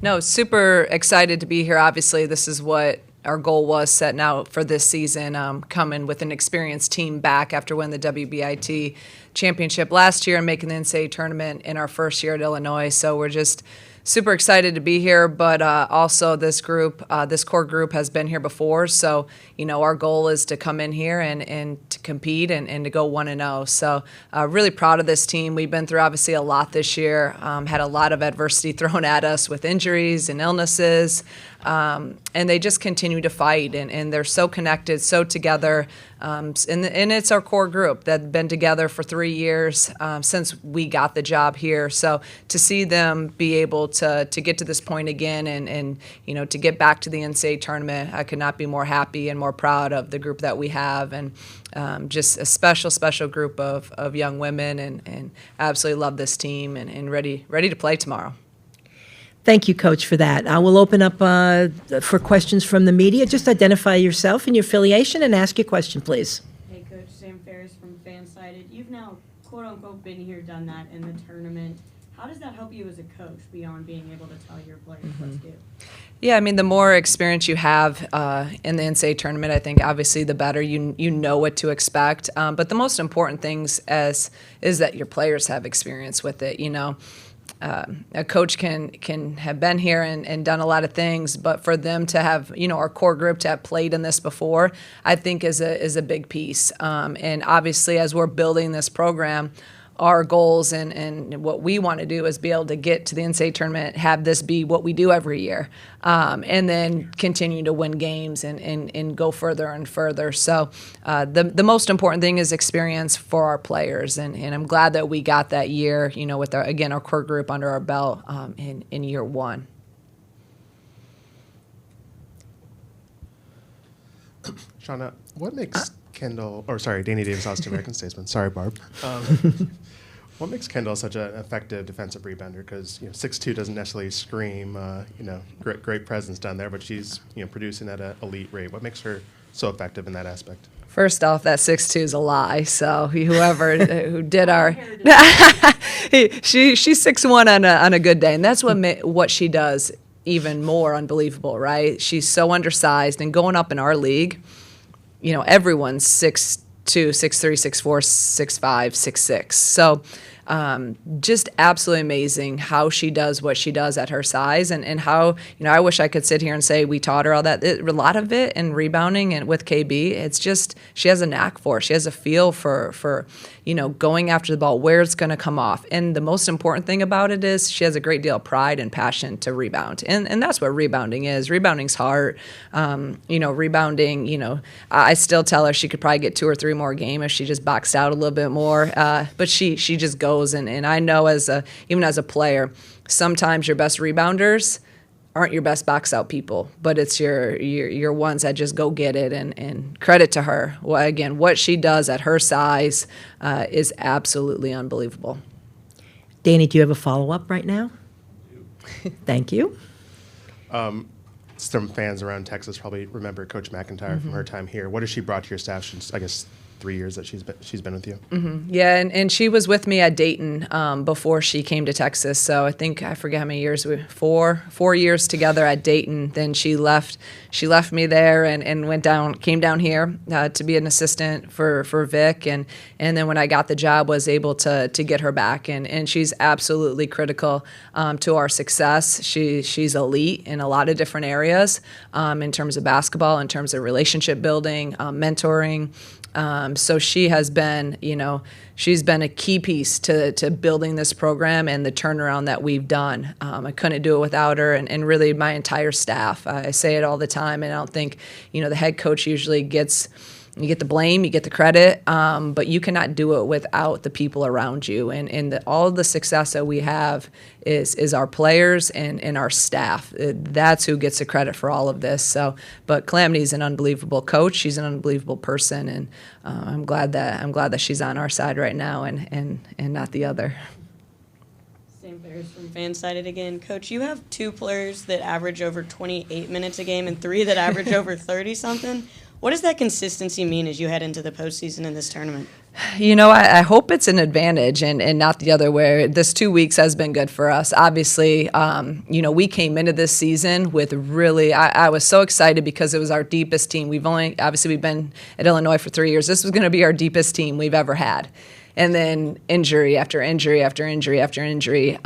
No, super excited to be here. Obviously, this is what our goal was setting out for this season, coming with an experienced team back after winning the WBIT championship last year and making the NCAA tournament in our first year at Illinois. So we're just super excited to be here, but also this group, this core group has been here before. So, our goal is to come in here and to compete and to go 1-0. So really proud of this team. We've been through obviously a lot this year, had a lot of adversity thrown at us with injuries and illnesses. And they just continue to fight, and they're so connected, so together. And it's our core group that have been together for 3 years since we got the job here. So to see them be able to get to this point again and to get back to the NCAA tournament, I could not be more happy and more proud of the group that we have, and just a special group of young women, and absolutely love this team and ready to play tomorrow. Thank you, Coach, for that. I will open up for questions from the media. Just identify yourself and your affiliation and ask your question, please. Hey, Coach, Sam Ferris from Fansided. You've now, quote-unquote, been here, done that in the tournament. How does that help you as a coach beyond being able to tell your players what to do? Yeah, I mean, the more experience you have in the NCAA tournament, I think obviously the better you know what to expect. But the most important things is that your players have experience with it, a coach can have been here and done a lot of things, but for them to have, our core group to have played in this before, I think is a big piece. And obviously, as we're building this program, our goals and what we want to do is be able to get to the NCAA tournament, have this be what we do every year, and then continue to win games and go further and further. So the most important thing is experience for our players, and I'm glad that we got that year, with our core group under our belt in year one. Shauna, what makes Danny Davis, Austin American Statesman. Sorry, Barb. What makes Kendall such an effective defensive rebounder? Because 6'2" doesn't necessarily scream, great presence down there, but she's producing at an elite rate. What makes her so effective in that aspect? First off, that 6'2" is a lie. So whoever who did our, she's 6'1" on a good day, and that's what she does even more unbelievable, right? She's so undersized, and going up in our league, everyone's 6'2", 6'3", 6'4", 6'5", 6'6". So just absolutely amazing how she does what she does at her size, and how, I wish I could sit here and say we taught her all that. A lot of it in rebounding and with KB, it's just she has a knack for it. She has a feel for going after the ball, where it's going to come off. And the most important thing about it is she has a great deal of pride and passion to rebound. And that's what rebounding is. Rebounding's hard. Rebounding, I still tell her she could probably get 2 or 3 more a game if she just boxed out a little bit more. But she just goes, and I know even as a player, sometimes your best rebounders aren't your best box out people, but it's your ones that just go get it, and credit to her. Well, again, what she does at her size is absolutely unbelievable. Danny, do you have a follow-up right now? Thank you. Some fans around Texas probably remember Coach McIntyre from her time here. What has she brought to your staff since, I guess, 3 years that she's been with you? Mm-hmm. Yeah, and she was with me at Dayton before she came to Texas. So I forget how many years, 4 years together at Dayton. Then she left me there and came down here to be an assistant for Vic, and then when I got the job, was able to get her back, and she's absolutely critical to our success. She's elite in a lot of different areas in terms of basketball, in terms of relationship building, mentoring. So she has been, she's been a key piece to building this program and the turnaround that we've done. I couldn't do it without her, and really my entire staff. I say it all the time, and I don't think, the head coach usually you get the blame, you get the credit, but you cannot do it without the people around you. And all the success that we have is our players and our staff. That's who gets the credit for all of this. So, but Calamity's an unbelievable coach. She's an unbelievable person, and I'm glad that she's on our side right now and not the other. Sam Ferris from Fansided again. Coach, you have 2 players that average over 28 minutes a game and 3 that average over 30-something. What does that consistency mean as you head into the postseason in this tournament? I hope it's an advantage and not the other way. This 2 weeks has been good for us. Obviously, we came into this season with really, I was so excited because it was our deepest team. We've been at Illinois for 3 years. This was going to be our deepest team we've ever had. And then injury after injury after injury after injury.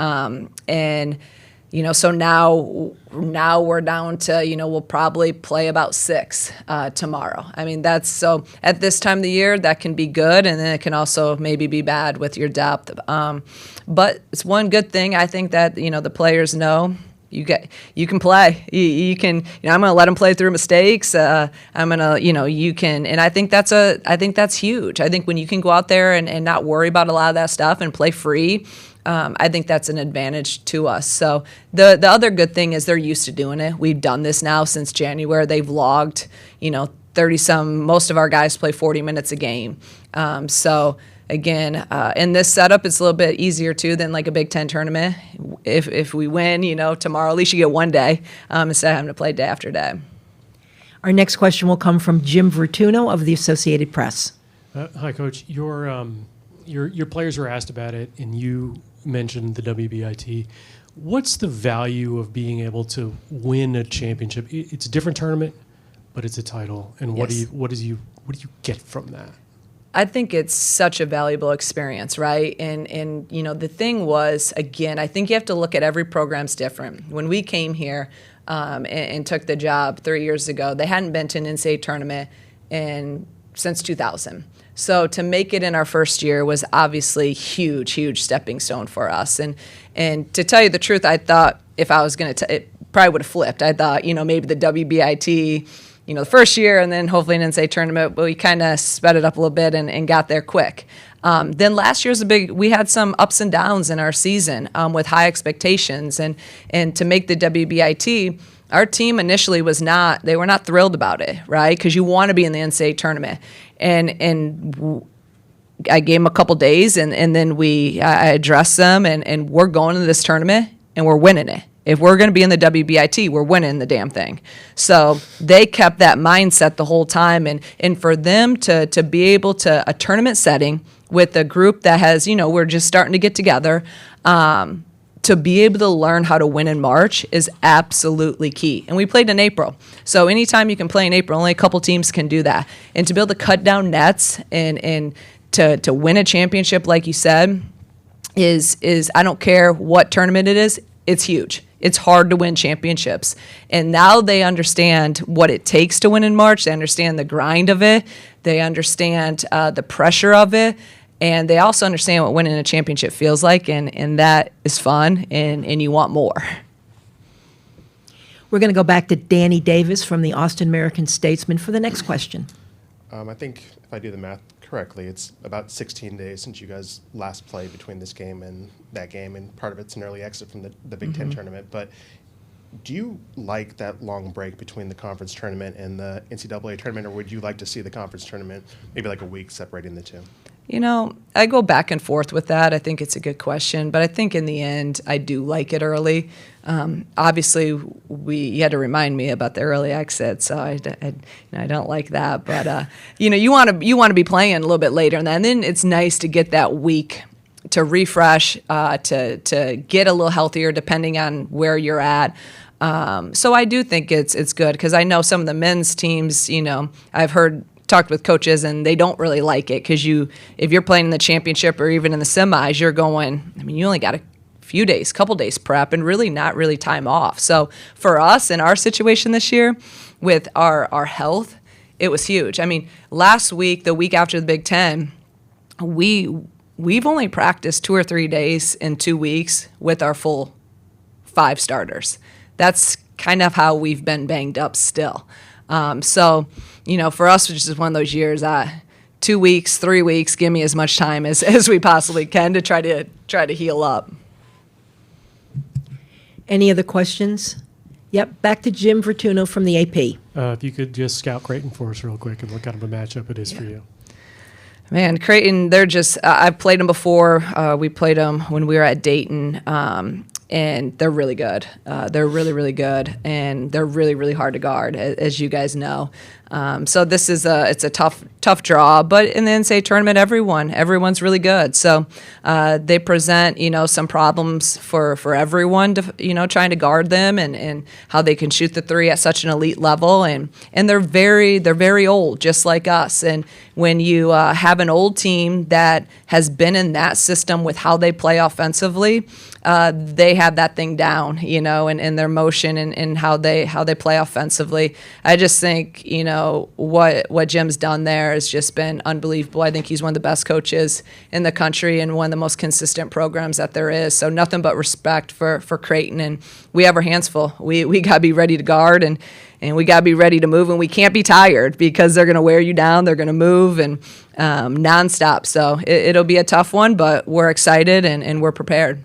So now we're down to, we'll probably play about 6 tomorrow. I mean, that's so at this time of the year, that can be good, and then it can also maybe be bad with your depth. But it's one good thing, I think, that, the players know. You can play. You can. I'm going to let them play through mistakes. I'm going to. You can. And I think that's huge. I think when you can go out there and not worry about a lot of that stuff and play free, I think that's an advantage to us. So the other good thing is they're used to doing it. We've done this now since January. They've logged, 30-some. Most of our guys play 40 minutes a game. So again, in this setup, it's a little bit easier too than like a Big Ten tournament. If we win, tomorrow, at least you get one day instead of having to play day after day. Our next question will come from Jim Vertuno of the Associated Press. Hi, Coach. Your players were asked about it, and you mentioned the WBIT. What's the value of being able to win a championship? It's a different tournament, but it's a title. And what Yes. do you get from that? I think it's such a valuable experience, right? And the thing was, again, I think you have to look at every program's different. When we came here and took the job 3 years ago, they hadn't been to an NCAA tournament since 2000. So to make it in our first year was obviously huge stepping stone for us. And to tell you the truth, I thought if I was going to, it probably would have flipped. I thought, maybe the WBIT, the first year and then hopefully an NCAA tournament, but we kind of sped it up a little bit and got there quick. Then last year's we had some ups and downs in our season with high expectations. And to make the WBIT, our team initially they were not thrilled about it, right? Because you want to be in the NCAA tournament. And I gave them a couple days and then I addressed them and we're going to this tournament and we're winning it. If we're going to be in the WBIT, we're winning the damn thing. So they kept that mindset the whole time. And for them to be able to a tournament setting with a group that has, we're just starting to get together, to be able to learn how to win in March is absolutely key. And we played in April. So anytime you can play in April, only a couple teams can do that. And to be able to cut down nets and to win a championship, like you said, is I don't care what tournament it is, it's huge. It's hard to win championships. And now they understand what it takes to win in March. They understand the grind of it. They understand the pressure of it. And they also understand what winning a championship feels like. And that is fun. And you want more. We're going to go back to Danny Davis from the Austin American-Statesman for the next question. I think if I do the math correctly, it's about 16 days since you guys last played between this game and that game, and part of it's an early exit from the Big Ten tournament. But do you like that long break between the conference tournament and the NCAA tournament, or would you like to see the conference tournament maybe like a week separating the two? I go back and forth with that. I think it's a good question, but I think in the end, I do like it early. Obviously, you had to remind me about the early exit, so I don't like that. But you want to be playing a little bit later, and then it's nice to get that week to refresh, to get a little healthier, depending on where you're at. So I do think it's good because I know some of the men's teams. I've talked with coaches and they don't really like it because if you're playing in the championship or even in the semis, you're going. You only got a few days, couple days prep, and really not really time off. So for us in our situation this year, with our health, it was huge. Last week, the week after the Big Ten, we've only practiced 2 or 3 days in 2 weeks with our full 5 starters. That's kind of how we've been banged up still. So, for us, which is one of those years, 2 weeks, 3 weeks, give me as much time as we possibly can to try to heal up. Any other questions? Yep, back to Jim Vertuno from the AP. If you could just scout Creighton for us real quick and what kind of a matchup it is for you. Man, Creighton, they're just, I've played them before. We played them when we were at Dayton. and they're really good. They're really, really good, and they're really, really hard to guard, as you guys know. So this is it's a tough draw, but in the NCAA tournament, everyone's really good. So they present, some problems for everyone to, trying to guard them and how they can shoot the three at such an elite level, and they're very old, just like us. And when you have an old team that has been in that system with how they play offensively, they have that thing down, and their motion and how they play offensively. I just think, what Jim's done there has just been unbelievable. I think he's one of the best coaches in the country and one of the most consistent programs that there is. So nothing but respect for Creighton, and we have our hands full. We got to be ready to guard, and we got to be ready to move, and we can't be tired because they're going to wear you down. They're going to move and nonstop. So it'll be a tough one, but we're excited and we're prepared.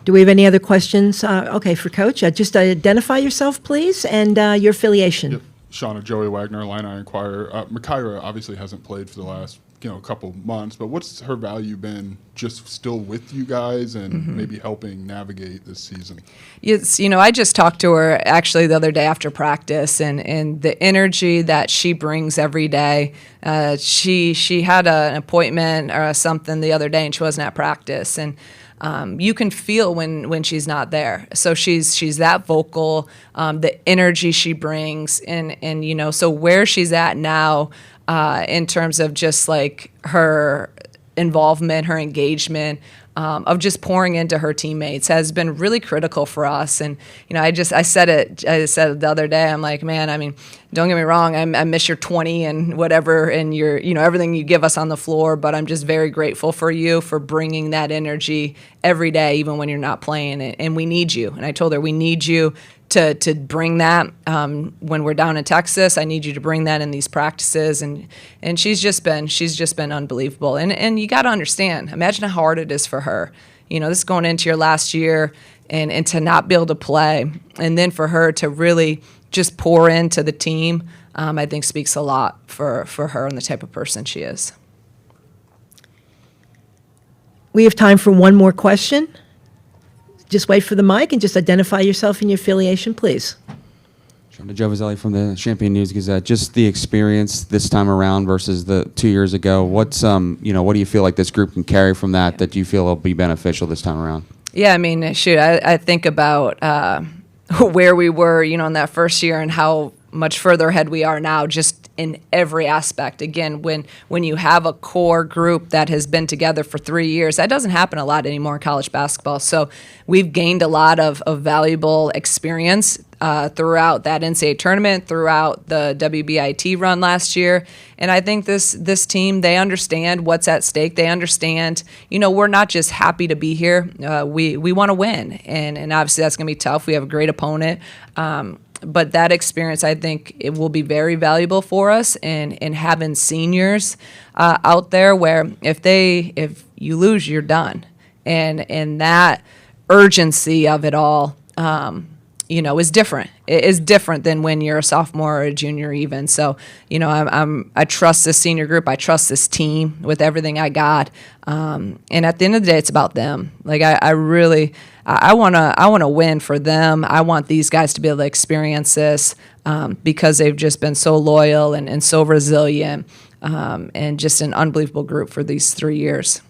Do we have any other questions? Okay, for Coach. Just identify yourself, please, and your affiliation. Yep. Shauna, Joey Wagner, Illini Inquirer. Makaira obviously hasn't played for the last couple months, but what's her value been just still with you guys and maybe helping navigate this season? It's, I just talked to her actually the other day after practice, and the energy that she brings every day. She had an appointment or something the other day, and she wasn't at practice, and you can feel when she's not there. So she's that vocal, the energy she brings, and so where she's at now in terms of just like her involvement, her engagement, of just pouring into her teammates has been really critical for us. And I said it the other day. I'm like, man, I mean, don't get me wrong, I miss your 20 and whatever, and your everything you give us on the floor. But I'm just very grateful for you for bringing that energy every day, even when you're not playing. And we need you. And I told her we need you to bring that when we're down in Texas. I need you to bring that in these practices, and she's just been unbelievable. And you got to understand, imagine how hard it is for her. This is going into your last year, and to not be able to play, and then for her to really just pour into the team, I think speaks a lot for her and the type of person she is. We have time for one more question. Just wait for the mic and just identify yourself and your affiliation, please. Joe Vazzelli from the Champaign News Gazette. Just the experience this time around versus the 2 years ago. What's what do you feel like this group can carry from that you feel will be beneficial this time around? Yeah, I mean, shoot, I think about where we were, in that first year and how much further ahead we are now, just in every aspect. Again, when you have a core group that has been together for 3 years, that doesn't happen a lot anymore in college basketball. So we've gained a lot of valuable experience throughout that NCAA tournament, throughout the WBIT run last year. And I think this team, they understand what's at stake. They understand, we're not just happy to be here. We want to win. And obviously that's going to be tough. We have a great opponent. But that experience, I think, it will be very valuable for us in having seniors out there where if you lose, you're done. And that urgency of it all, is different. It is different than when you're a sophomore or a junior even. So, I trust this senior group. I trust this team with everything I got. And at the end of the day, it's about them. Like I want to win for them. I want these guys to be able to experience this because they've just been so loyal and so resilient and just an unbelievable group for these 3 years.